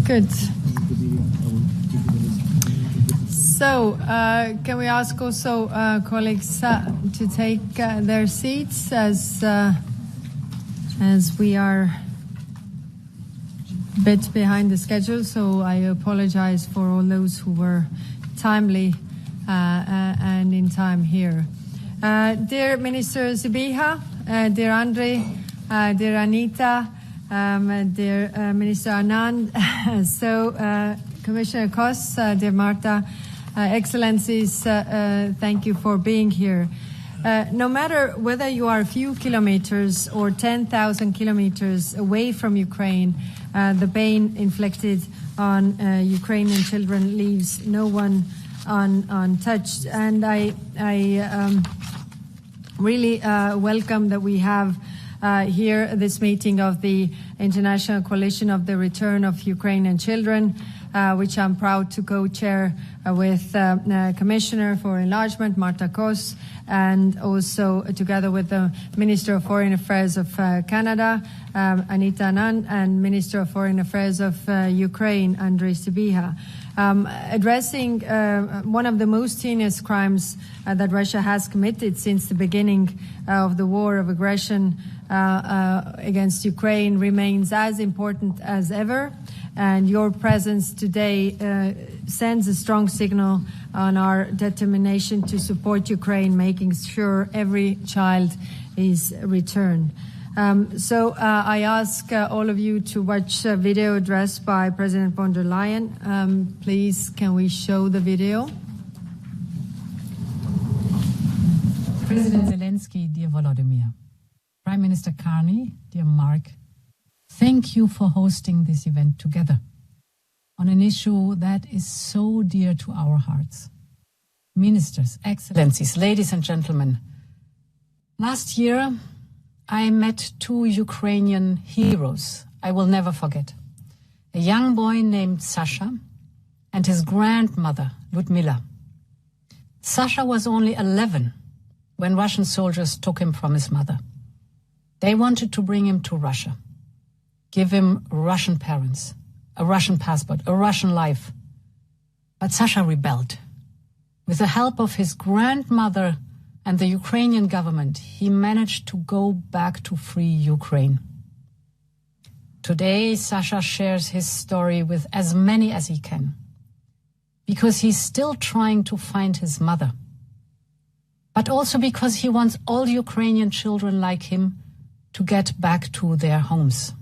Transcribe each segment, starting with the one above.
Good. So, can we ask also colleagues to take their seats as we are a bit behind the schedule, so I apologize for all those who were timely and in time here. Dear Minister Sibiha, dear Andrei, dear Anita, dear Minister Anand, Commissioner Kos, dear Marta, Excellencies, thank you for being here. No matter whether you are a few kilometers or 10,000 kilometers away from Ukraine, the pain inflicted on Ukrainian children leaves no one untouched. And I really welcome that we have here this meeting of the International Coalition of the Return of Ukrainian Children, which I'm proud to co-chair with Commissioner for Enlargement, Marta Kos, and also together with the Minister of Foreign Affairs of Canada, Anita Anand, and Minister of Foreign Affairs of Ukraine, Andrei Sibiha. Addressing one of the most heinous crimes that Russia has committed since the beginning of the war of aggression against Ukraine remains as important as ever, and your presence today sends a strong signal on our determination to support Ukraine, making sure every child is returned. I ask all of you to watch a video address by President von der Leyen. Please, can we show the video? President Zelenskyy, dear Volodymyr. Prime Minister Carney, dear Mark, thank you for hosting this event together on an issue that is so dear to our hearts. Ministers, Excellencies, ladies and gentlemen, last year I met two Ukrainian heroes I will never forget. A young boy named Sasha and his grandmother, Lyudmila. Sasha was only 11 when Russian soldiers took him from his mother. They wanted to bring him to Russia, give him Russian parents, a Russian passport, a Russian life. But Sasha rebelled. With the help of his grandmother and the Ukrainian government, he managed to go back to free Ukraine. Today, Sasha shares his story with as many as he can, because he's still trying to find his mother, but also because he wants all Ukrainian children like him to get back to their homes.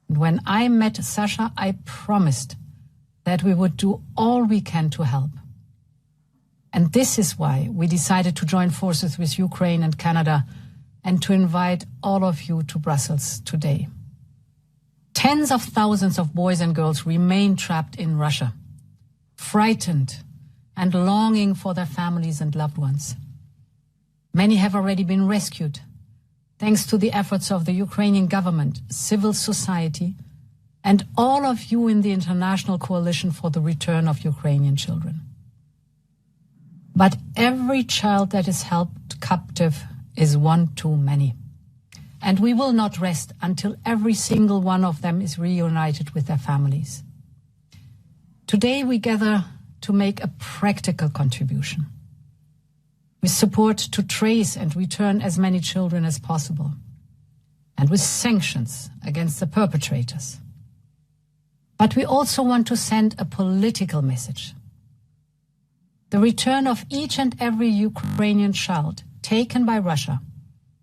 And when I met Sasha, I promised that we would do all we can to help. And this is why we decided to join forces with Ukraine and Canada and to invite all of you to Brussels today. Tens of thousands of boys and girls remain trapped in Russia, frightened and longing for their families and loved ones. Many have already been rescued, thanks to the efforts of the Ukrainian government, civil society, and all of you in the International Coalition for the Return of Ukrainian Children. But every child that is held captive is one too many. And we will not rest until every single one of them is reunited with their families. Today we gather to make a practical contribution, with support to trace and return as many children as possible, and with sanctions against the perpetrators. But we also want to send a political message. The return of each and every Ukrainian child taken by Russia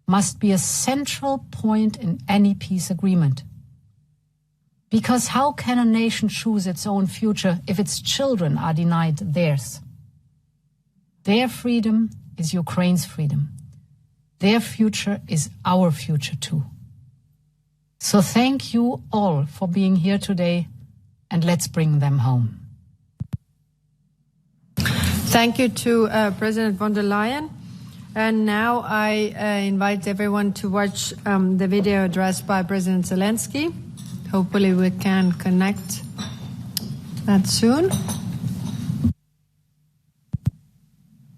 must be a central point in any peace agreement. Because how can a nation choose its own future if its children are denied theirs? Their freedom is Ukraine's freedom. Their future is our future too. So thank you all for being here today, and let's bring them home. Thank you to President von der Leyen. And now I invite everyone to watch the video address by President Zelenskyy. Hopefully we can connect that soon.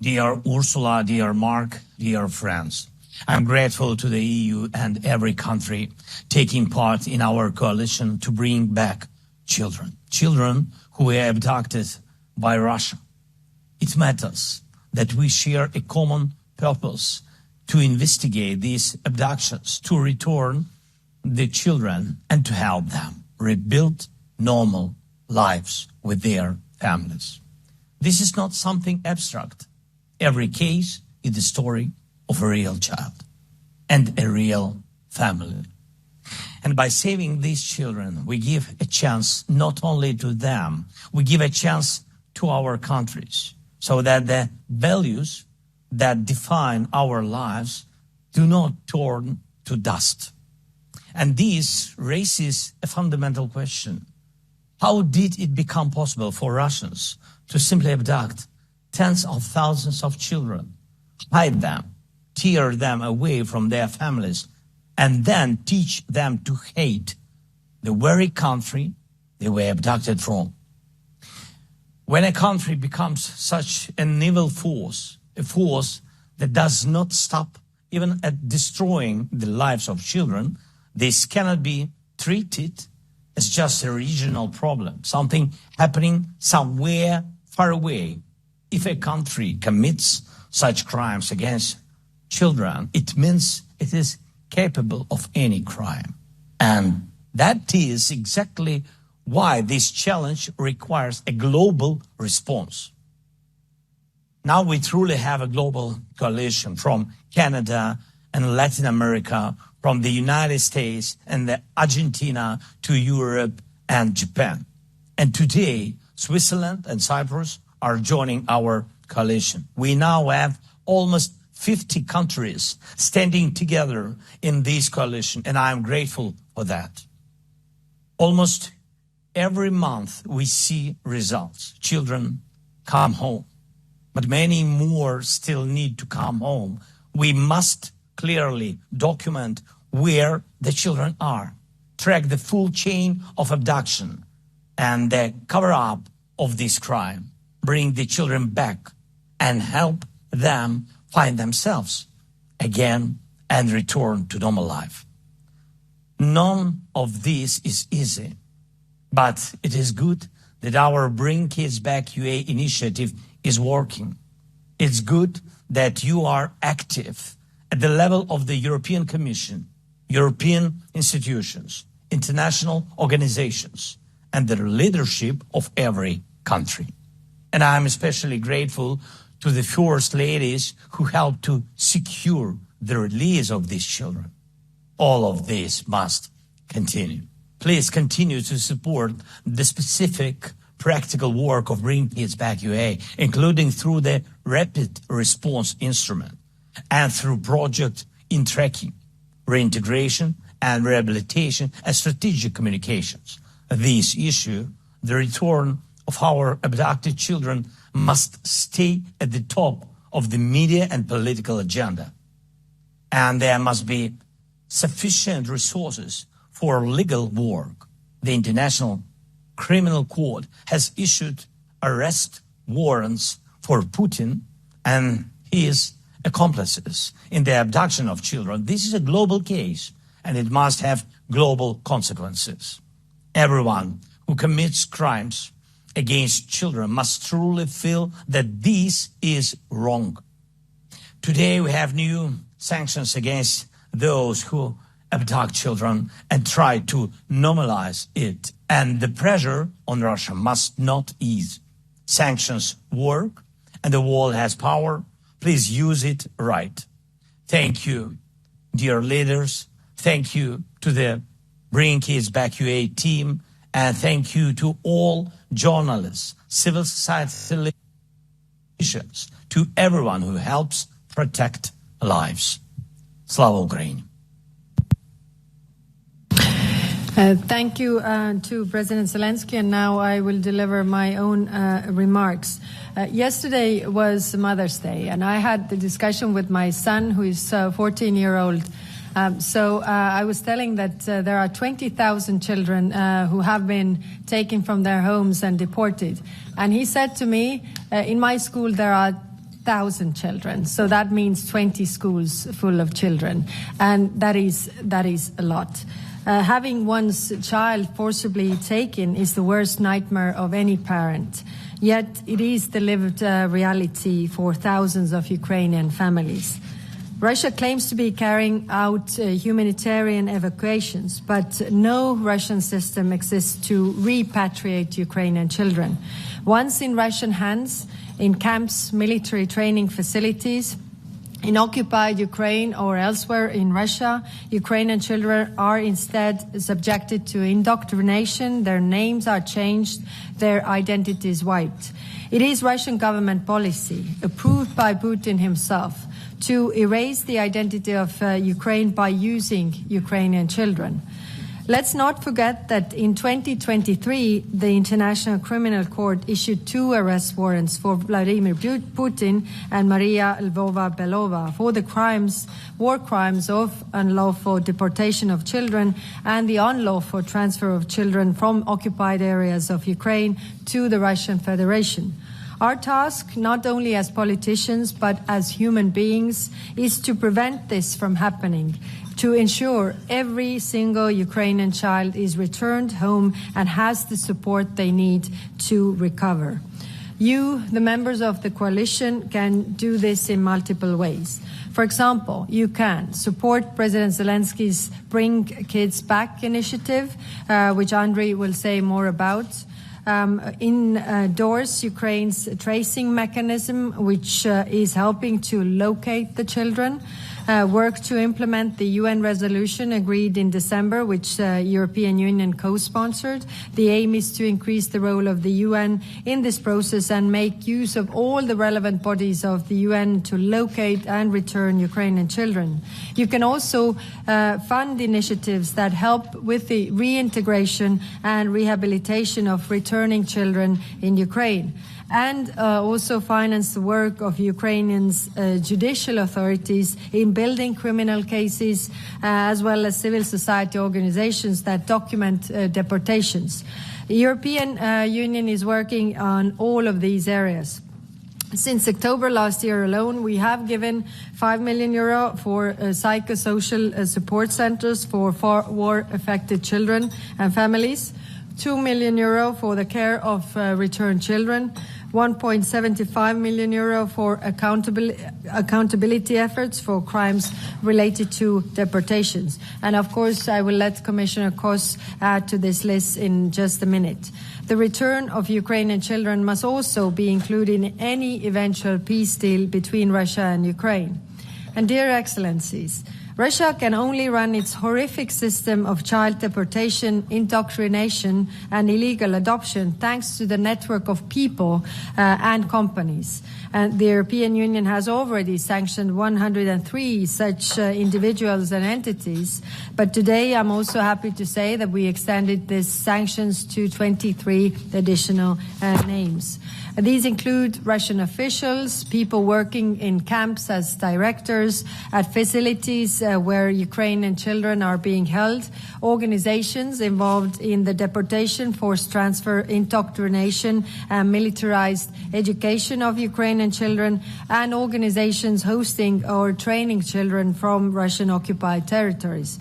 Dear Ursula, dear Mark, dear friends, I'm grateful to the EU and every country taking part in our coalition to bring back children who were abducted by Russia. It matters that we share a common purpose to investigate these abductions, to return the children and to help them rebuild normal lives with their families. This is not something abstract. Every case is the story of a real child and a real family. And by saving these children, we give a chance not only to them, we give a chance to our countries, so that the values that define our lives do not turn to dust. And this raises a fundamental question. How did it become possible for Russians to simply abduct tens of thousands of children, hide them, tear them away from their families, and then teach them to hate the very country they were abducted from? When a country becomes such an evil force, a force that does not stop even at destroying the lives of children, this cannot be treated as just a regional problem, something happening somewhere far away. If a country commits such crimes against children, it means it is capable of any crime. And that is exactly why this challenge requires a global response. Now we truly have a global coalition from Canada and Latin America, from the United States and Argentina to Europe and Japan. And today, Switzerland and Cyprus are joining our coalition. We now have almost 50 countries standing together in this coalition, and I am grateful for that. Almost every month we see results. Children come home, but many more still need to come home. We must clearly document where the children are, track the full chain of abduction and the cover-up of this crime, bring the children back and help them find themselves again and return to normal life. None of this is easy, but it is good that our Bring Kids Back UA initiative is working. It's good that you are active at the level of the European Commission, European institutions, international organizations, and the leadership of every country. And I'm especially grateful to the First Ladies who helped to secure the release of these children. All of this must continue. Please continue to support the specific practical work of Bring Kids Back UA, including through the Rapid Response Instrument and through project in tracking, reintegration and rehabilitation and strategic communications. This issue, the return of our abducted children, must stay at the top of the media and political agenda. And there must be sufficient resources for legal work. The International Criminal Court has issued arrest warrants for Putin and his accomplices in the abduction of children. This is a global case, and it must have global consequences. Everyone who commits crimes against children must truly feel that this is wrong. Today we have new sanctions against those who abduct children and try to normalize it. And the pressure on Russia must not ease. Sanctions work, and the world has power. Please use it right. Thank you, dear leaders. Thank you to the Bring Kids Back UA team. And thank you to all journalists, civil society leaders, to everyone who helps protect lives. Slava Ukraini. Thank you to President Zelenskyy, and now I will deliver my own remarks. Yesterday was Mother's Day, and I had the discussion with my son, who is 14-year-old. So I was telling that there are 20,000 children who have been taken from their homes and deported. And he said to me, in my school there are 1,000 children. So that means 20 schools full of children. And that is a lot. Having one's child forcibly taken is the worst nightmare of any parent. Yet it is the lived reality for thousands of Ukrainian families. Russia claims to be carrying out humanitarian evacuations, but no Russian system exists to repatriate Ukrainian children. Once in Russian hands, in camps, military training facilities, in occupied Ukraine or elsewhere in Russia, Ukrainian children are instead subjected to indoctrination, their names are changed, their identities wiped. It is Russian government policy, approved by Putin himself, to erase the identity of Ukraine by using Ukrainian children. Let's not forget that in 2023, the International Criminal Court issued 2 arrest warrants for Vladimir Putin and Maria Lvova-Belova for the war crimes of unlawful deportation of children and the unlawful transfer of children from occupied areas of Ukraine to the Russian Federation. Our task, not only as politicians, but as human beings, is to prevent this from happening, to ensure every single Ukrainian child is returned home and has the support they need to recover. You, the members of the coalition, can do this in multiple ways. For example, you can support President Zelensky's Bring Kids Back initiative, which Andriy will say more about. Endorse Ukraine's tracing mechanism, which is helping to locate the children. Work to implement the UN resolution agreed in December, which the European Union co-sponsored. The aim is to increase the role of the UN in this process and make use of all the relevant bodies of the UN to locate and return Ukrainian children. You can also fund initiatives that help with the reintegration and rehabilitation of returning children in Ukraine, and also finance the work of Ukrainians' judicial authorities in building criminal cases, as well as civil society organizations that document deportations. The European Union is working on all of these areas. Since October last year alone, we have given €5 million for psychosocial support centers for war-affected children and families, €2 million for the care of returned children, €1.75 million for accountability efforts for crimes related to deportations. And of course, I will let Commissioner Kos add to this list in just a minute. The return of Ukrainian children must also be included in any eventual peace deal between Russia and Ukraine. And dear Excellencies, Russia can only run its horrific system of child deportation, indoctrination, and illegal adoption thanks to the network of people and companies. And the European Union has already sanctioned 103 such individuals and entities. But today I'm also happy to say that we extended these sanctions to 23 additional names. These include Russian officials, people working in camps as directors, at facilities where Ukrainian children are being held, organizations involved in the deportation, forced transfer, indoctrination, and militarized education of Ukrainian children, and organizations hosting or training children from Russian-occupied territories.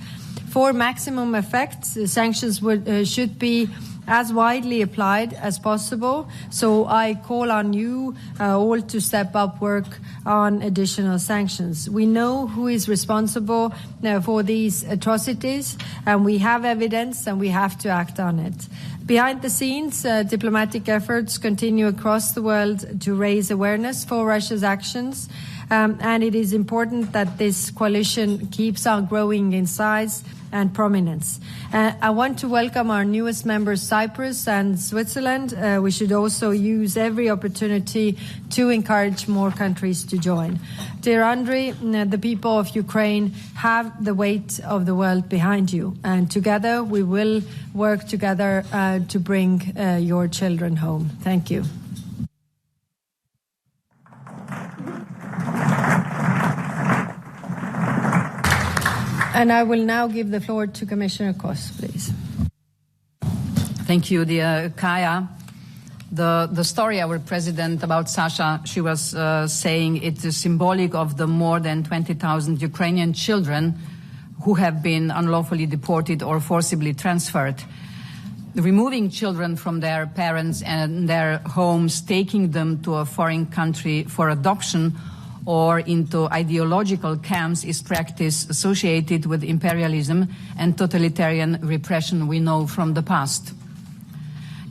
For maximum effect, sanctions should be as widely applied as possible. So I call on you all to step up work on additional sanctions. We know who is responsible for these atrocities, and we have evidence, and we have to act on it. Behind the scenes, diplomatic efforts continue across the world to raise awareness for Russia's actions, and it is important that this coalition keeps on growing in size and prominence. I want to welcome our newest members, Cyprus and Switzerland. We should also use every opportunity to encourage more countries to join. Dear Andriy, the people of Ukraine have the weight of the world behind you, and together we will work together to bring your children home. Thank you. And I will now give the floor to Commissioner Kos, please. Thank you, dear Kaya. The story our president about Sasha, she was saying it is symbolic of the more than 20,000 Ukrainian children who have been unlawfully deported or forcibly transferred. Removing children from their parents and their homes, taking them to a foreign country for adoption or into ideological camps is practice associated with imperialism and totalitarian repression we know from the past.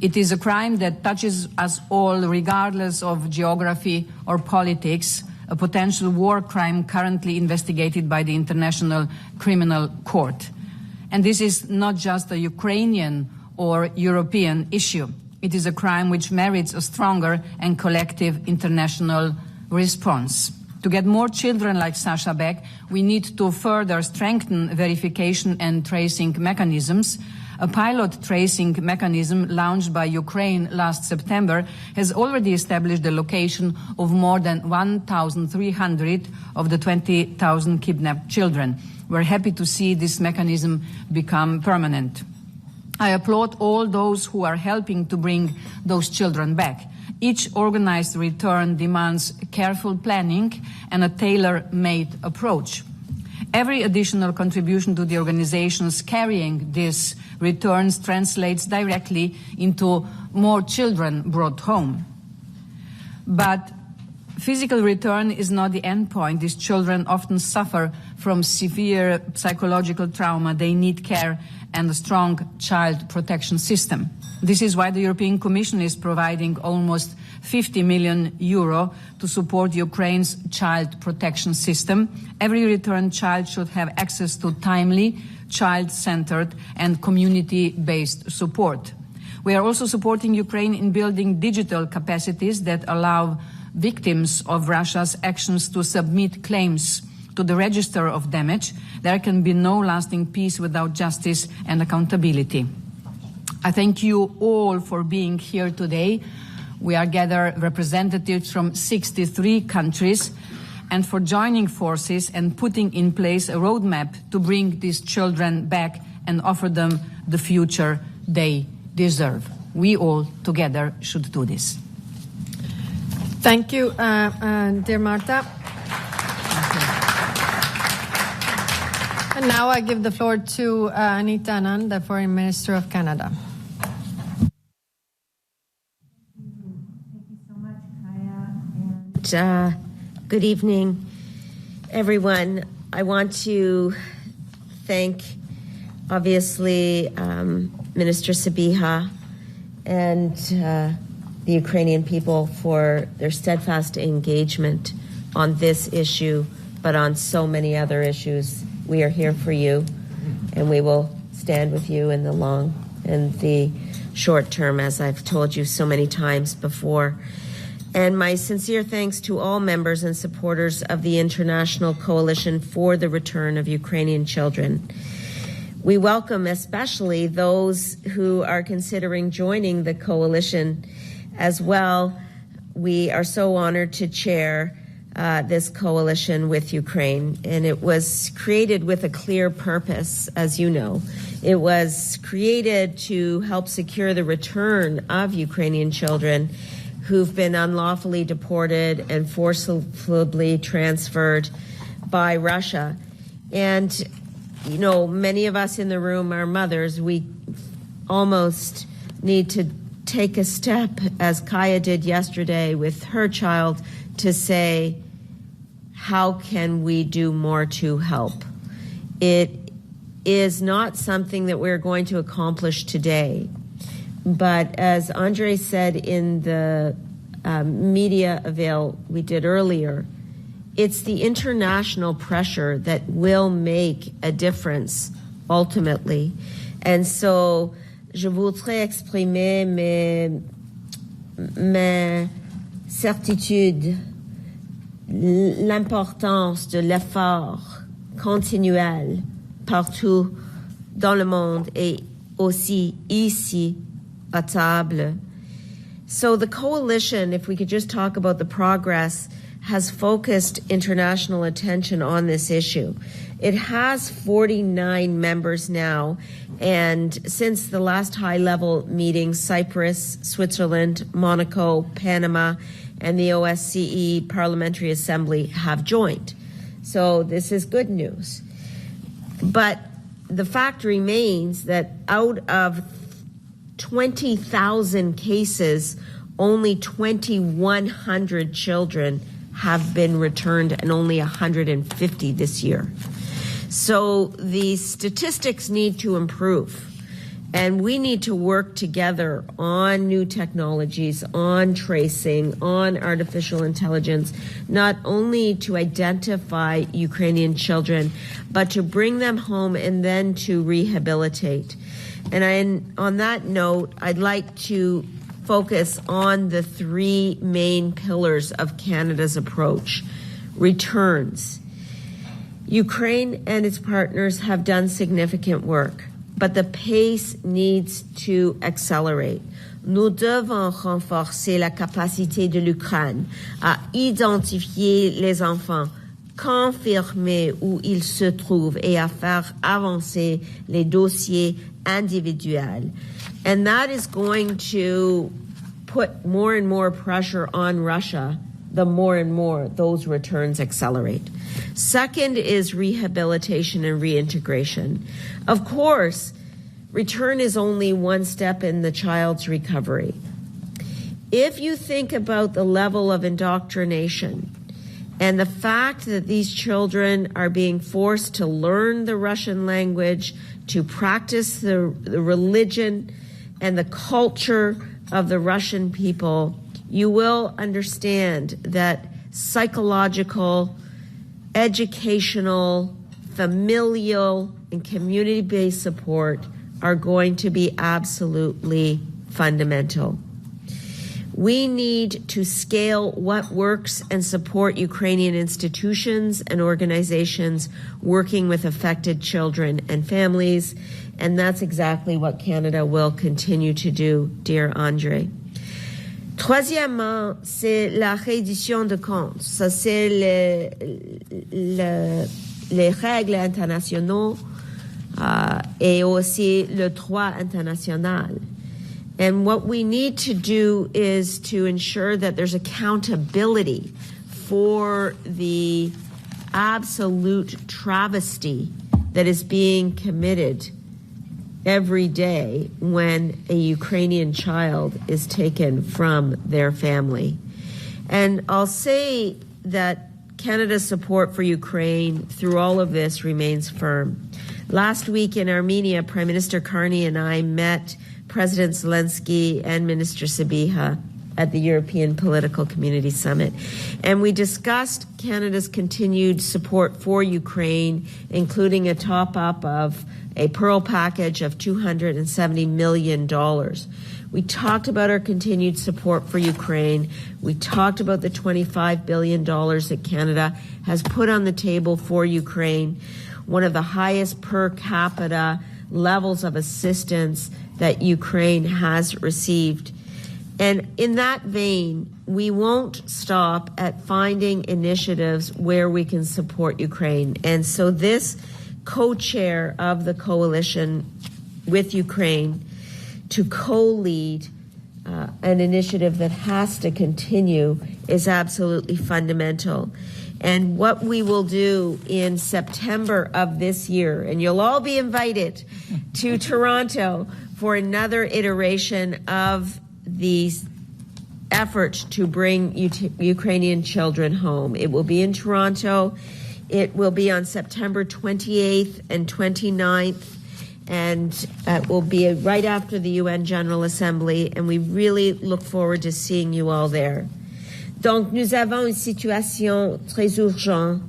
It is a crime that touches us all regardless of geography or politics, a potential war crime currently investigated by the International Criminal Court. And this is not just a Ukrainian or European issue. It is a crime which merits a stronger and collective international response. To get more children like Sasha back, we need to further strengthen verification and tracing mechanisms. A pilot tracing mechanism launched by Ukraine last September has already established the location of more than 1,300 of the 20,000 kidnapped children. We're happy to see this mechanism become permanent. I applaud all those who are helping to bring those children back. Each organized return demands careful planning and a tailor-made approach. Every additional contribution to the organizations carrying these returns translates directly into more children brought home. But physical return is not the end point. These children often suffer from severe psychological trauma. They need care and a strong child protection system. This is why the European Commission is providing almost 50 million euro to support Ukraine's child protection system. Every returned child should have access to timely, child-centered and community-based support. We are also supporting Ukraine in building digital capacities that allow victims of Russia's actions to submit claims to the register of damage. There can be no lasting peace without justice and accountability. I thank you all for being here today. We are gathered representatives from 63 countries and for joining forces and putting in place a roadmap to bring these children back and offer them the future they deserve. We all together should do this. Thank you, dear Marta. And now I give the floor to Anita Anand, the Foreign Minister of Canada. Good evening, everyone. I want to thank, obviously, Minister Sabiha and the Ukrainian people for their steadfast engagement on this issue, but on so many other issues. We are here for you, and we will stand with you in the long and the short term, as I've told you so many times before. And my sincere thanks to all members and supporters of the International Coalition for the Return of Ukrainian Children. We welcome especially those who are considering joining the coalition as well. We are so honored to chair this coalition with Ukraine, and it was created with a clear purpose, as you know. It was created to help secure the return of Ukrainian children who've been unlawfully deported and forcibly transferred by Russia. And, you know, many of us in the room are mothers. We almost need to take a step, as Kaya did yesterday with her child, to say, how can we do more to help? It is not something that we're going to accomplish today. But as Andre said in the media avail we did earlier, it's the international pressure that will make a difference ultimately. And so, je voudrais exprimer mes certitudes, l'importance de l'effort continuel partout dans le monde et aussi ici à table. So the coalition, if we could just talk about the progress, has focused international attention on this issue. It has 49 members now, and since the last high-level meeting, Cyprus, Switzerland, Monaco, Panama, and the OSCE Parliamentary Assembly have joined. So this is good news. But the fact remains that out of 20,000 cases, only 2,100 children have been returned and only 150 this year. So the statistics need to improve. And we need to work together on new technologies, on tracing, on artificial intelligence, not only to identify Ukrainian children, but to bring them home and then to rehabilitate. And on that note, I'd like to focus on the three main pillars of Canada's approach. Returns. Ukraine and its partners have done significant work, but the pace needs to accelerate. Nous devons renforcer la capacité de l'Ukraine à identifier les enfants, confirmer où ils se trouvent et à faire avancer les dossiers individuels. And that is going to put more and more pressure on Russia the more and more those returns accelerate. Second is rehabilitation and reintegration. Of course, return is only one step in the child's recovery. If you think about the level of indoctrination and the fact that these children are being forced to learn the Russian language, to practice the religion and the culture of the Russian people, you will understand that psychological, educational, familial, and community-based support are going to be absolutely fundamental. We need to scale what works and support Ukrainian institutions and organizations working with affected children and families, and that's exactly what Canada will continue to do, dear Andre. Troisièmement, c'est la reddition de comptes. Ça, c'est les règles internationaux et aussi le droit international. And what we need to do is to ensure that there's accountability for the absolute travesty that is being committed every day when a Ukrainian child is taken from their family. And I'll say that Canada's support for Ukraine through all of this remains firm. Last week in Armenia, Prime Minister Carney and I met President Zelenskyy and Minister Sabiha at the European Political Community Summit. And we discussed Canada's continued support for Ukraine, including a top-up of a Pearl package of $270 million. We talked about our continued support for Ukraine. We talked about the $25 billion that Canada has put on the table for Ukraine, one of the highest per capita levels of assistance that Ukraine has received. And in that vein, we won't stop at finding initiatives where we can support Ukraine. And so this co-chair of the coalition with Ukraine to co-lead an initiative that has to continue is absolutely fundamental. And what we will do in September of this year, and you'll all be invited to Toronto for another iteration of the effort to bring Ukrainian children home. It will be in Toronto. It will be on September 28th and 29th, and it will be right after the UN General Assembly, and we really look forward to seeing you all there. Donc, nous avons une situation très urgente.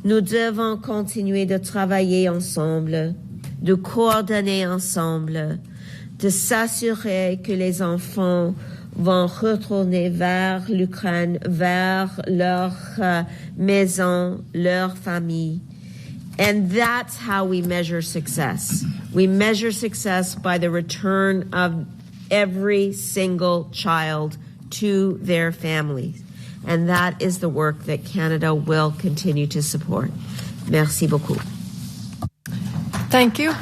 Nous devons continuer de travailler ensemble, de coordonner ensemble, de s'assurer que les enfants vont retourner vers l'Ukraine, vers leur maison, leur famille. And that's how we measure success. We measure success by the return of every single child to their families. And that is the work that Canada will continue to support. Merci beaucoup. Thank you.